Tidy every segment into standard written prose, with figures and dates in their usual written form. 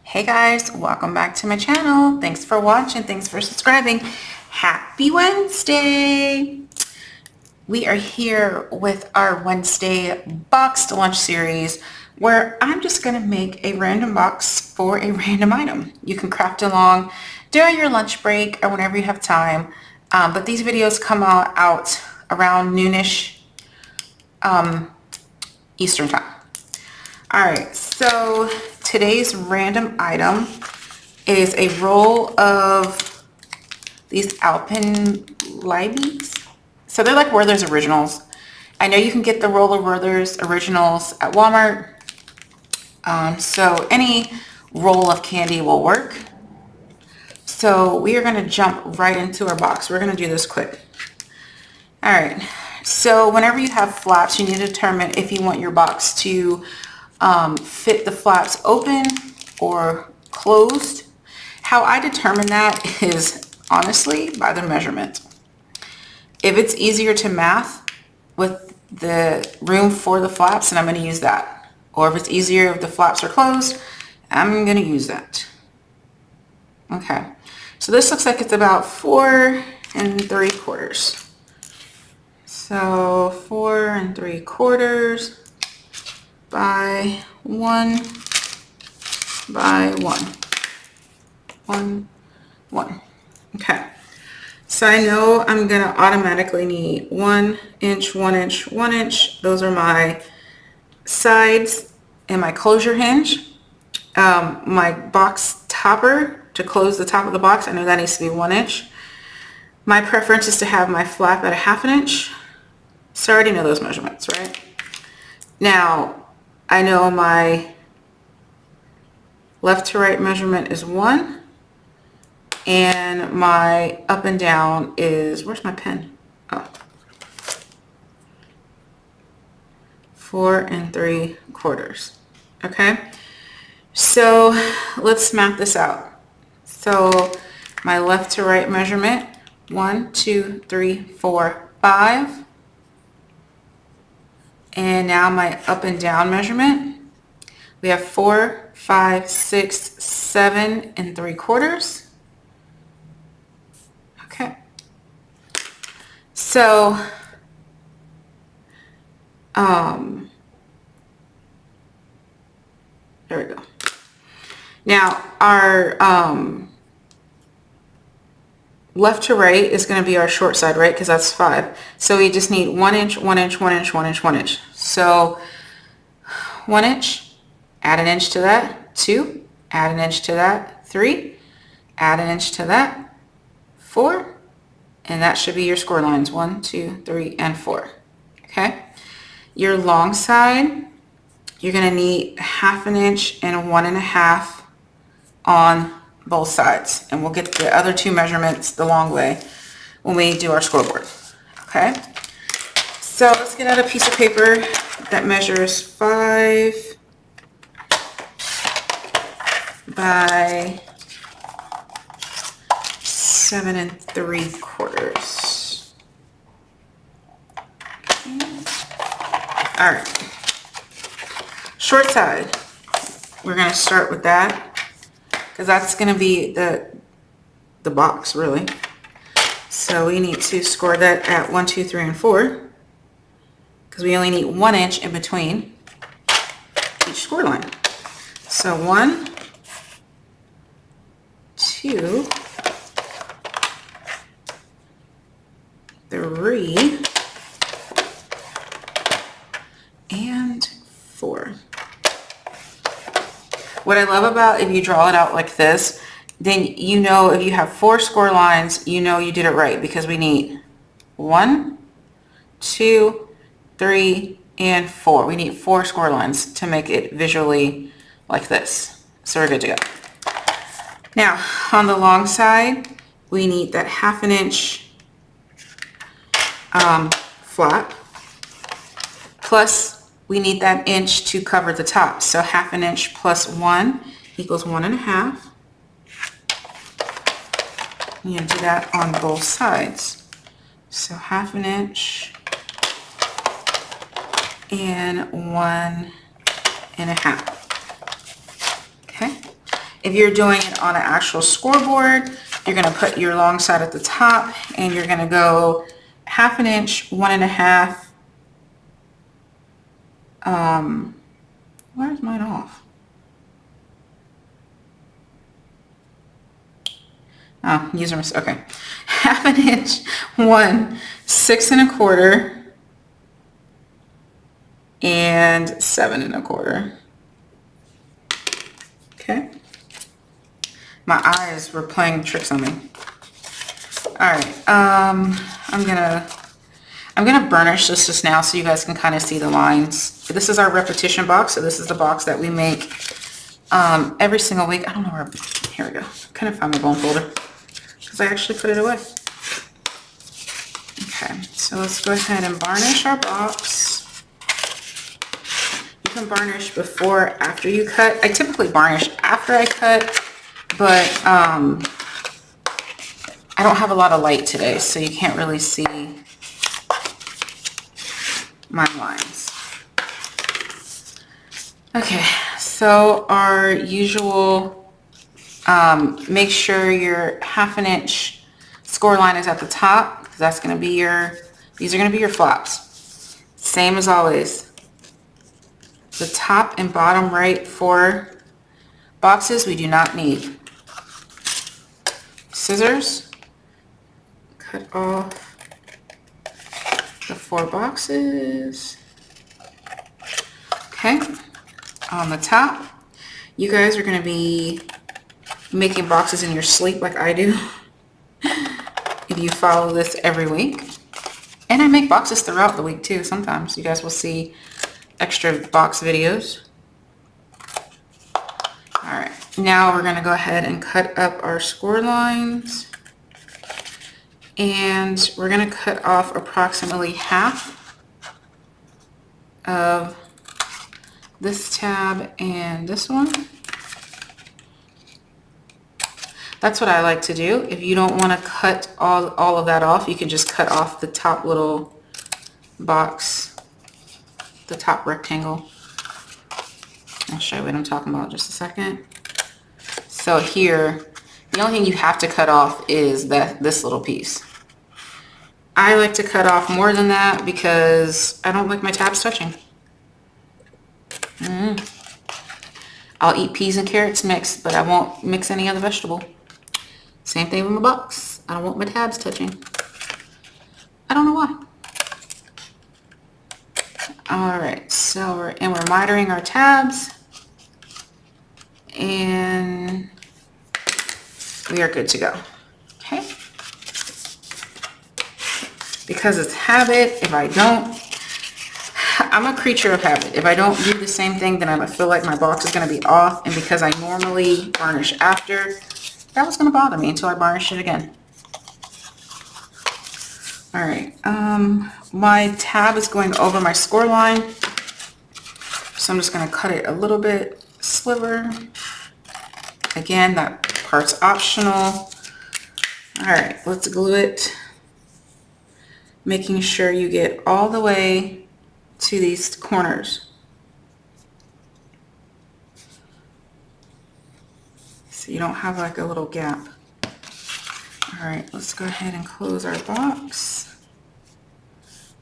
Hey guys, welcome back to my channel. Thanks for watching. Thanks for subscribing. Happy Wednesday. We are here with our Wednesday box lunch series where I'm just going to make a random box for a random item. You can craft along during your lunch break or whenever you have time. But these videos come out around noonish Eastern time. All right, so today's random item is a roll of these Alpenliebes. So they're like Werther's Originals. I know you can get the roll of Werther's Originals at Walmart. So any roll of candy will work. So we are going to jump right into our box. We're going to do this quick. All right, so whenever you have flaps, you need to determine if you want your box to fit the flaps open or closed. How I determine that is honestly by the measurement. If it's easier to math with the room for the flaps, then I'm going to use that. Or if it's easier if the flaps are closed, I'm going to use that. Okay, so this looks like it's about 4 3/4. So 4 3/4 by 1 by 1. 1, 1. Okay. So I know I'm going to automatically need 1 inch, 1 inch, 1 inch. Those are my sides and my closure hinge. My box topper to close the top of the box, I know that needs to be 1 inch. My preference is to have my flap at a 1/2 inch. So I already know those measurements, right? Now, I know my left to right measurement is 1 and my up and down is, where's my pen? Oh, 4 3/4. Okay, so let's map this out. So my left to right measurement, 1 2 3 4 5. And now my up and down measurement, we have 4 5 6 7 3/4. Okay, so there we go. Now our left to right is going to be our short side, right? Because that's 5. So we just need 1 inch, 1 inch, 1 inch, 1 inch, 1 inch. So 1 inch, add an inch to that. 2, add an inch to that. 3, add an inch to that. 4, and that should be your score lines. 1 2 3 and 4. Okay, your long side, you're going to need 1/2 inch and 1.5 on both sides, and we'll get the other two measurements the long way when we do our scoreboard. Okay, so let's get out a piece of paper that measures 5 by 7 3/4. Okay. All right, short side, we're going to start with that because that's going to be the box really. So we need to score that at 1 2 3 and 4 because we only need 1 inch in between each score line. So 1 2 3 and 4. What I love about if you draw it out like this, then you know if you have 4 score lines, you know you did it right because we need 1 2 3 and 4. We need 4 score lines to make it visually like this. So we're good to go. Now on the long side, we need that 1/2 inch flap, plus we need that inch to cover the top. So 1/2 inch plus 1 equals 1.5. You can do that on both sides. So 1/2 inch and 1.5. Okay. If you're doing it on an actual scoreboard, you're going to put your long side at the top and you're going to go 1/2 inch, 1.5. Where's mine off? Oh, user mistake. Okay. 1/2 inch, 1, 6 1/4, and 7 1/4. Okay. My eyes were playing tricks on me. All right. I'm gonna burnish this just now so you guys can kind of see the lines. This is our repetition box, so this is the box that we make every single week. I don't know where. Here we go. Couldn't find my bone folder because I actually put it away. Okay, so let's go ahead and varnish our box. You can varnish before, after you cut. I typically varnish after I cut, but I don't have a lot of light today, so you can't really see my lines. Okay, so our usual, make sure your 1/2 inch score line is at the top, because that's going to be these are going to be your flaps. Same as always. The top and bottom right 4 boxes we do not need. Scissors, cut off the 4 boxes. Okay, on the top, you guys are going to be making boxes in your sleep like I do if you follow this every week. And I make boxes throughout the week too. Sometimes you guys will see extra box videos. All right, now we're going to go ahead and cut up our score lines. And we're going to cut off approximately half of this tab and this one. That's what I like to do. If you don't want to cut all of that off, you can just cut off the top little box, the top rectangle. I'll show you what I'm talking about in just a second. So here, the only thing you have to cut off is this little piece. I like to cut off more than that because I don't like my tabs touching. I'll eat peas and carrots mixed, but I won't mix any other vegetable. Same thing with my box. I don't want my tabs touching. I don't know why. All right, so we're mitering our tabs, and we are good to go. Okay. Because it's habit, if I don't, I'm a creature of habit. If I don't do the same thing, then I feel like my box is going to be off. And because I normally varnish after, that was going to bother me until I varnish it again. All right. My tab is going over my score line. So I'm just going to cut it a little bit, sliver. Again, that part's optional. All right, let's glue it. Making sure you get all the way to these corners. So you don't have like a little gap. All right, let's go ahead and close our box.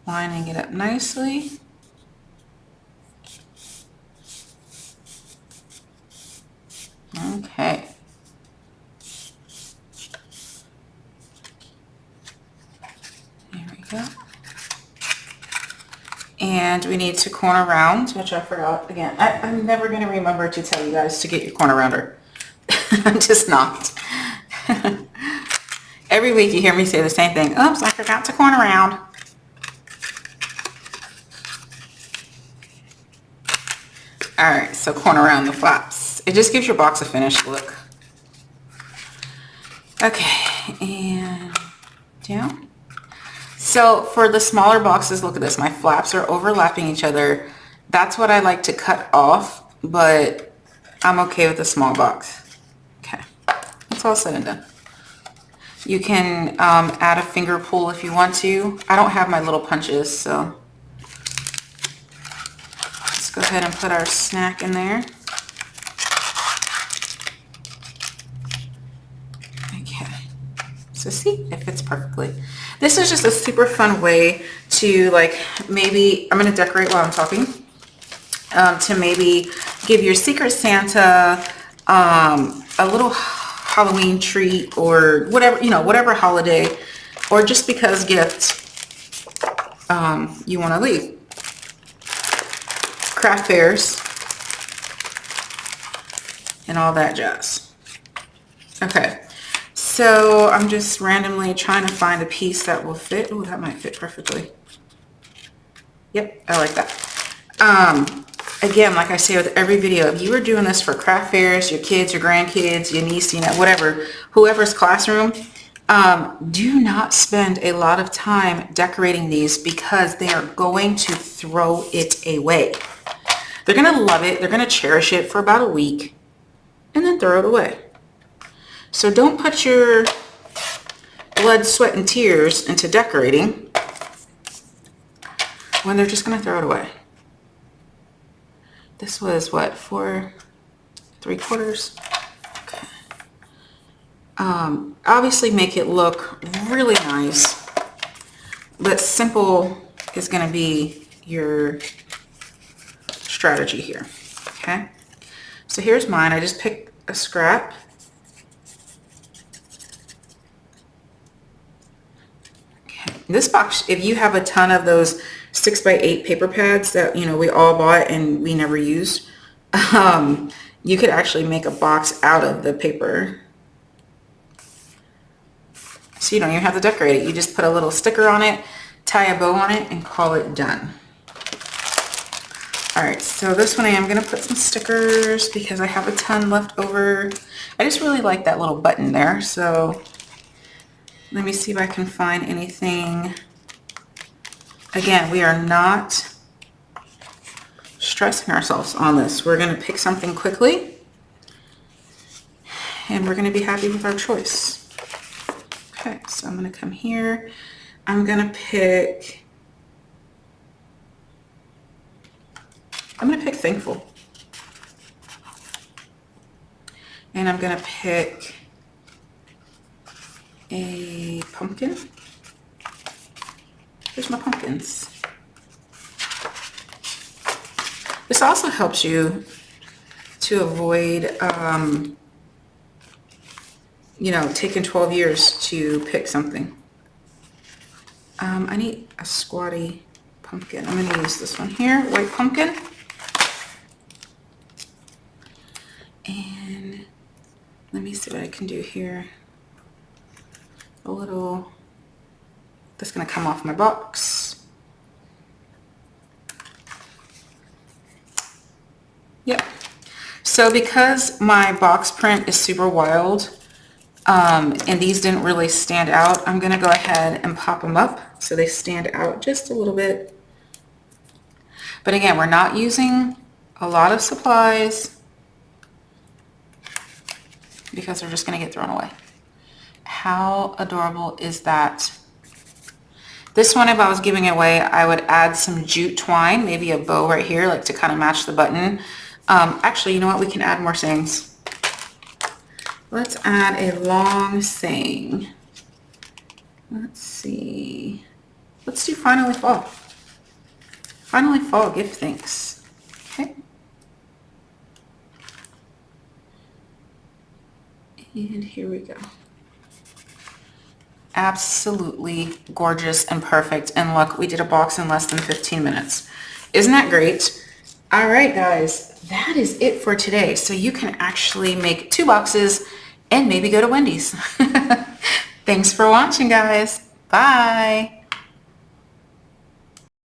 Lining it up nicely. Okay. There we go. And we need to corner round, which I forgot again. I'm never going to remember to tell you guys to get your corner rounder. I'm just not. Every week you hear me say the same thing. Oops, I forgot to corner round. All right, so corner around the flaps. It just gives your box a finished look. Okay, and down. So for the smaller boxes, look at this. My flaps are overlapping each other. That's what I like to cut off, but I'm okay with a small box. Okay, that's all said and done. You can add a finger pull if you want to. I don't have my little punches, so let's go ahead and put our snack in there. So see, it fits perfectly. This is just a super fun way to, like, maybe, I'm going to decorate while I'm talking, to maybe give your Secret Santa a little Halloween treat, or whatever, you know, whatever holiday, or just because gift you want to leave. Craft fairs and all that jazz. Okay, so I'm just randomly trying to find a piece that will fit. Oh, that might fit perfectly. Yep, I like that. Again, like I say with every video, if you are doing this for craft fairs, your kids, your grandkids, your niece, you know, whatever, whoever's classroom, do not spend a lot of time decorating these, because they are going to throw it away. They're going to love it. They're going to cherish it for about a week and then throw it away. So don't put your blood, sweat, and tears into decorating when they're just going to throw it away. This was what, 4 3/4? Okay. Obviously make it look really nice, but simple is going to be your strategy here. Okay. So here's mine. I just picked a scrap. Okay. This box, if you have a ton of those 6x8 paper pads that, you know, we all bought and we never used, you could actually make a box out of the paper. So you don't even have to decorate it. You just put a little sticker on it, tie a bow on it, and call it done. All right, so this one I am going to put some stickers because I have a ton left over. I just really like that little button there. So let me see if I can find anything. Again, we are not stressing ourselves on this. We're going to pick something quickly and we're going to be happy with our choice. Okay, so I'm going to come here. I'm going to pick thankful. And I'm going to pick a pumpkin. Here's my pumpkins. This also helps you to avoid, you know, taking 12 years to pick something. I need a squatty pumpkin. I'm going to use this one here, white pumpkin. And let me see what I can do here. A little, that's going to come off my box. Yep. So because my box print is super wild, and these didn't really stand out, I'm going to go ahead and pop them up so they stand out just a little bit. But again, we're not using a lot of supplies because they're just going to get thrown away. How adorable is that? This one, if I was giving it away, I would add some jute twine, maybe a bow right here, like to kind of match the button. Actually, you know what? We can add more sayings. Let's add a long saying. Let's see. Let's do finally fall. Finally fall, give thanks. Okay. And here we go. Absolutely gorgeous and perfect. And look, we did a box in less than 15 minutes. Isn't that great? All right, guys, that is it for today. So you can actually make 2 boxes and maybe go to Wendy's. Thanks for watching, guys. Bye.